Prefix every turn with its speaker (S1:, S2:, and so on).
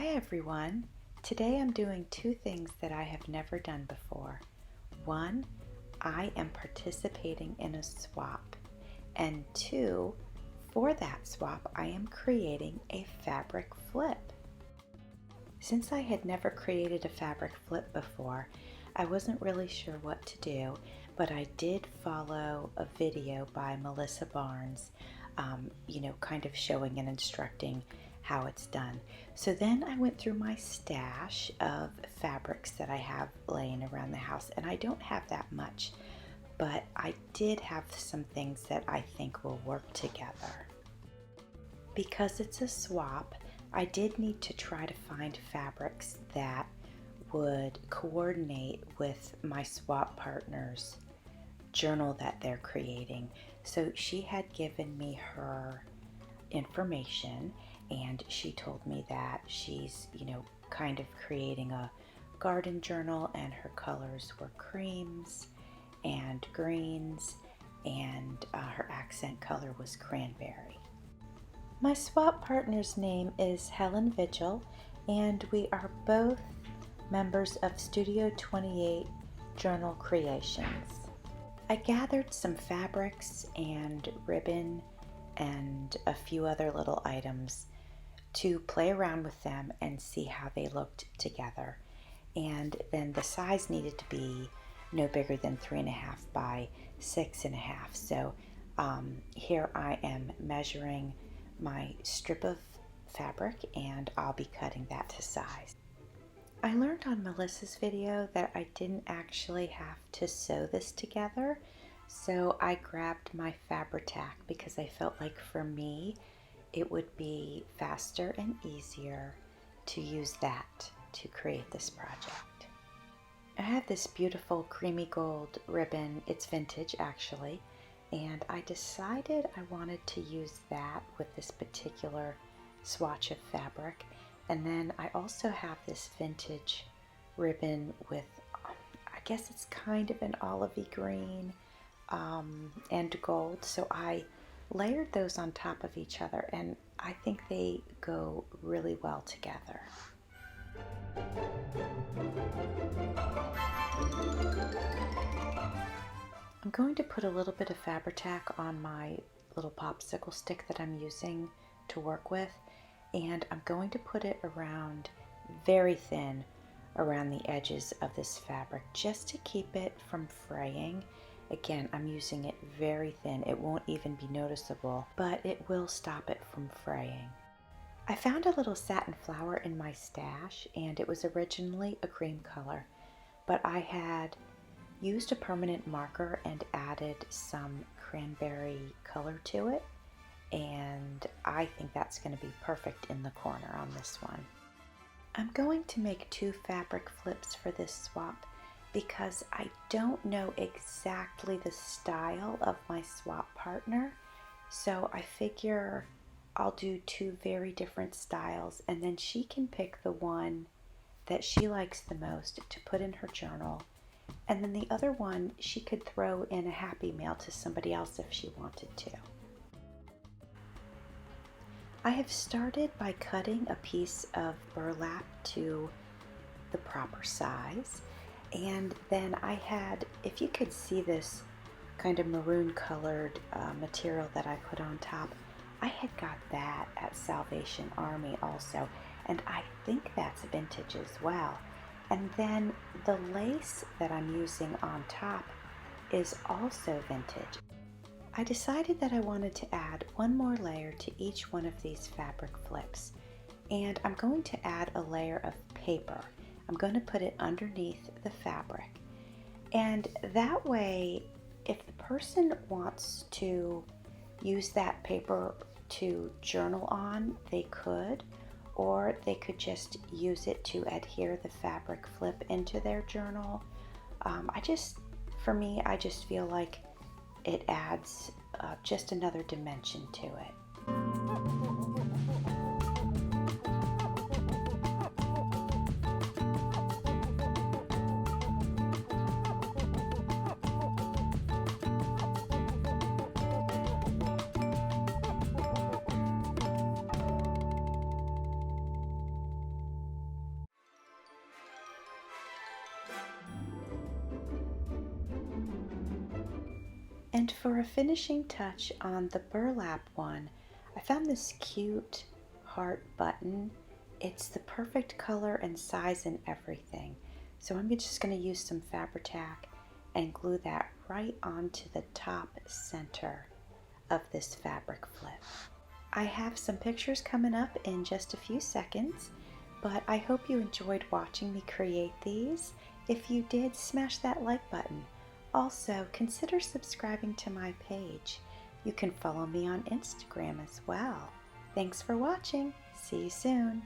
S1: Hi everyone. Today I'm doing two things that I have never done before. One, I am participating in a swap. And two, for that swap, I am creating a fabric flip. Since I had never created a fabric flip before, I wasn't really sure what to do, but I did follow a video by Melissa Barnes, kind of showing and instructing how it's done. So then I went through my stash of fabrics that I have laying around the house, and I don't have that much, but I did have some things that I think will work together. Because it's a swap, I did need to try to find fabrics that would coordinate with my swap partner's journal that they're creating. So she had given me her information, and she told me that she's, kind of creating a garden journal, and her colors were creams and greens, and her accent color was cranberry. My swap partner's name is Helen Vigil, and we are both members of Studio 28 Journal Creations. I gathered some fabrics and ribbon and a few other little items to play around with them and see how they looked together. And then the size needed to be no bigger than 3.5 by 6.5. So here I am measuring my strip of fabric, and I'll be cutting that to size. I learned on Melissa's video that I didn't actually have to sew this together, so I grabbed my Fabri-Tac because I felt like for me it would be faster and easier to use that to create this project. I have this beautiful creamy gold ribbon. It's vintage actually, and I decided I wanted to use that with this particular swatch of fabric. And then I also have this vintage ribbon with, I guess it's kind of an olivey green and gold. So I layered those on top of each other, and I think they go really well together. I'm going to put a little bit of Fabri-Tac on my little popsicle stick that I'm using to work with, and I'm going to put it around very thin around the edges of this fabric just to keep it from fraying. Again, I'm using it very thin. It won't even be noticeable, but it will stop it from fraying. I found a little satin flower in my stash, and it was originally a cream color, but I had used a permanent marker and added some cranberry color to it, and I think that's going to be perfect in the corner on this one. I'm going to make 2 fabric flips for this swap because I don't know exactly the style of my swap partner, so I figure I'll do 2 very different styles, and then she can pick the one that she likes the most to put in her journal, and then the other one she could throw in a happy mail to somebody else if she wanted to. I have started by cutting a piece of burlap to the proper size, and then I had, if you could see this kind of maroon colored material that I put on top, I had got that at Salvation Army also, and I think that's vintage as well. And then the lace that I'm using on top is also vintage. I decided that I wanted to add one more layer to each one of these fabric flips, and I'm going to add a layer of paper. I'm going to put it underneath the fabric, and that way if the person wants to use that paper to journal on, they could, or they could just use it to adhere the fabric flip into their journal. For me, I just feel like it adds just another dimension to it. And for a finishing touch on the burlap one, I found this cute heart button. It's the perfect color and size and everything. So I'm just going to use some Fabri-Tac and glue that right onto the top center of this fabric flip. I have some pictures coming up in just a few seconds, but I hope you enjoyed watching me create these. If you did, smash that like button. Also, consider subscribing to my page. You can follow me on Instagram as well. Thanks for watching. See you soon.